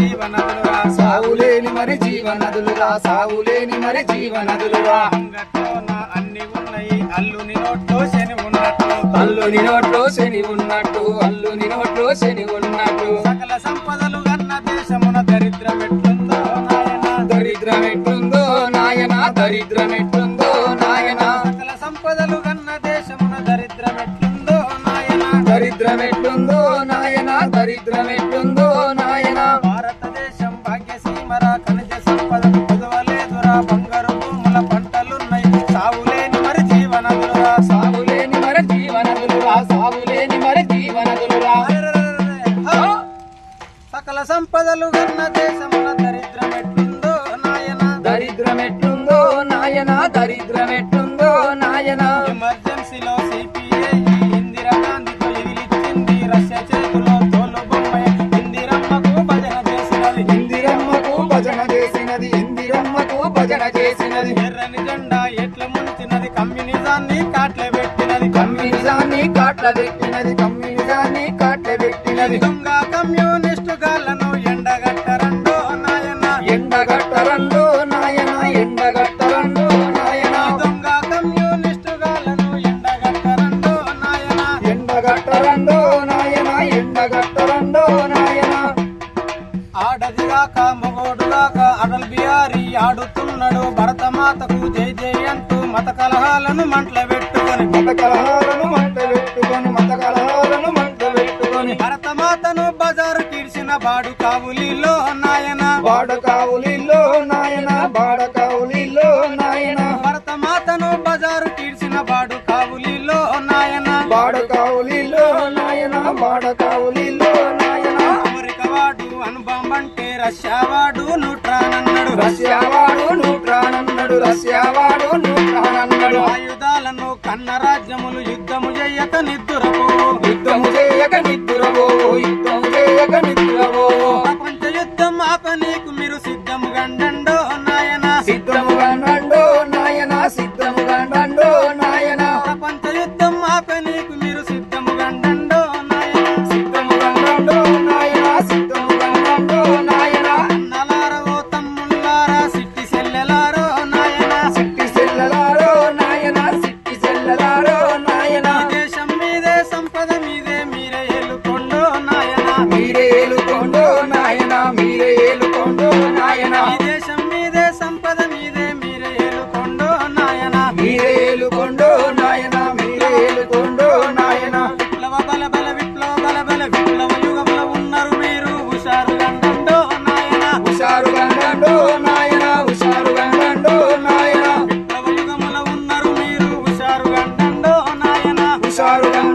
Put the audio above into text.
జీవనదులురా సావులేని మరి జీవనదులురా సావులేని మరి జీవనదులురా అంగట్లోన అన్ని ఉన్నాయి అల్లుని నోట్లో శని ఉన్నట్టు అల్లుని నోట్లో శని ఉన్నట్టు అల్లుని నోట్లో శని ఉన్నట్టు సకల సంపదలు గన్న దేశమున దరిద్రమెట్లుందో నాయన దరిద్రమెట్లుందో నాయన దరిద్రమెట్లుందో నాయన సకల సంపదలు గన్న దేశమున దరిద్రమెట్లుందో నాయన దరిద్రమెట్లుందో నాయన దరిద్రమెట్లుందో నాయన భారతదేశం భాగ్యసీమరా ఖనిజ సంపదలు కుదవలేదురా బంగారు భూముల పంటలున్నాయి సావులేని మరి జీవనదులురా సావులేని మరి జీవనదులురా సావులేని మరి జీవనదులురా సకల సంపదలు గన్న దేశమున దరిద్రమెట్లుందో నాయన దరిద్రమెట్లుందో నాయన దరిద్రమెట్లుందో నాయన ఎమర్జెన్సీలో సిపిఐ ఇందిరాగాంధీతో ఎగిలిచ్చింది రష్యా చేతిలో తోలు బొమ్మ ఇందిరమ్మకు భజన చేసినది ఇందిరమ్మకు భజన చేసినది ఇందిరమ్మకు భజన చేసినది ఎర్రని జెండా ఎట్ల ముంచినది కమ్యూనిజాన్ని కాట్ల పెట్టినది కమ్యూనిజాన్ని కాట్ల పెట్టినది కమ్యూనిజాన్ని కాట్ల పెట్టినది దొంగ కమ్యూనిస్టు గాళ్లను ఎండగట్టరండో నాయన ఎండగట్టరండో నాయన ఎండగట్టరండో నాయన దొంగ కమ్యూనిస్టు గాళ్లను ఎండగట్టరండో నాయన ఎండగట్టరండో నాయన ఎండగట్టరండో నాయన ఆడదిగాక మగోడుగాక అటల్ బిహారీ ఆడుతున్నాడు భరతమాతకు జై జై అంటూ మత కలహాలను మంటల పెట్టుకొని మత కలహాలను మంట పెట్టుకొని మత కలహాలను మంట పెట్టుకొని భరతమాతను బజారు కీడ్చిన బాడు కావులిలో నాయన బాడకావులిలో నాయన బాడకావులిలో నాయన భరతమాతను బజారు కీడ్చిన బాడు కావులిలో నాయన బాడకావులిలో నాయన బాడకావులిలో నాయన అమెరికా వాడు అనుబాంబంటే రష్యా వాడు న్యూట్రానన్నాడు రష్యా వాడు న్యూట్రానన్నాడు రష్యా వాడు న్యూట్రానన్నాడు ఆయుధాలను కన్న రాజ్యములు యుద్ధము చెయ్యక నిద్దురపు యుద్ధము చేయక నిద్దురవో యుద్ధము చేయక నిద్దురవో ప్రపంచ యుద్ధం ఆపనీకు మీరు సిద్ధము గండండో నాయన సిద్ధము గండండో నాయన సిద్ధము గండండో నాయన ప్రపంచ యుద్ధం ఆపనీకు మీరు సిద్ధము గండండో నాయన సిద్ధము గండండో నాయన సిద్ధము గండండో నాయన అన్నలారా ఓ తమ్ముళ్ళారా సిట్టి సెల్లెలారో నాయన సిట్టి సెల్లలారో నాయన సిట్టి సెల్లలారో నాయన ఈ దేశం మీదే సంపద మీదే మీరే ఏలుకొండో నాయన మీరే ఏలుకోండో నాయన మీరే ఏలుకోండో నాయన ఈ దేశం మీదే సంపద మీదే మీరే ఏలుకొండో నాయన మీరే ఏలుకోండో నాయన మీరే ఏలుకోండో నాయన విప్లవ బల బల విప్లవ బల బల విప్లవ యుగములో ఉన్నారు మీరు హుషారు గండండో నాయన హుషారు గండండో నాయన హుషారు గండండో నాయన విప్లవ యుగములో ఉన్నారు మీరు హుషారు గండండో నాయన హుషారు గండండో